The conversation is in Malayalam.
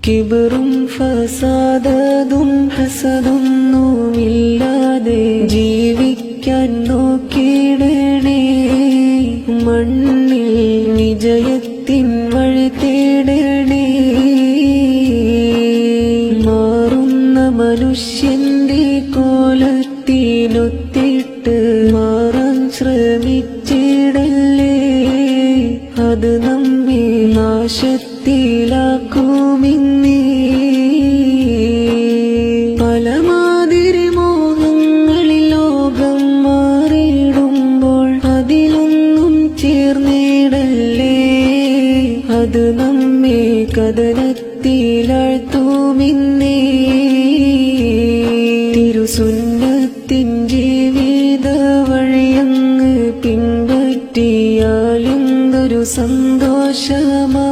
കിബറും ഫസാദും ഹസദൊന്നുമില്ലാതെ ജീവിക്കാൻ നോക്കിയിടണേ. മണ്ണിൽ വിജയത്തിൻ വഴി തേടണേ. മാറുന്ന മനുഷ്യന്റെ കോലത്തിനൊത്തിട്ട് മാറാൻ ശ്രമിച്ചിടല്ലേ. അത് നമ്മെ നാശത്തിലാക്കുമിന്നേ. പലമാതിരി മോഹങ്ങളിൽ ലോകം മാറിയിടുമ്പോൾ അതിലൊന്നും ചേർന്നിടല്ലേ. അത് നമ്മെ കഥനത്തിലാഴ്ത്തുമിന്നേ. തിരുസുന്നത്തിൻ ജീവിത വഴിയങ്ങ് പിൻപറ്റിയാലെന്തൊരു സന്തോഷമാ.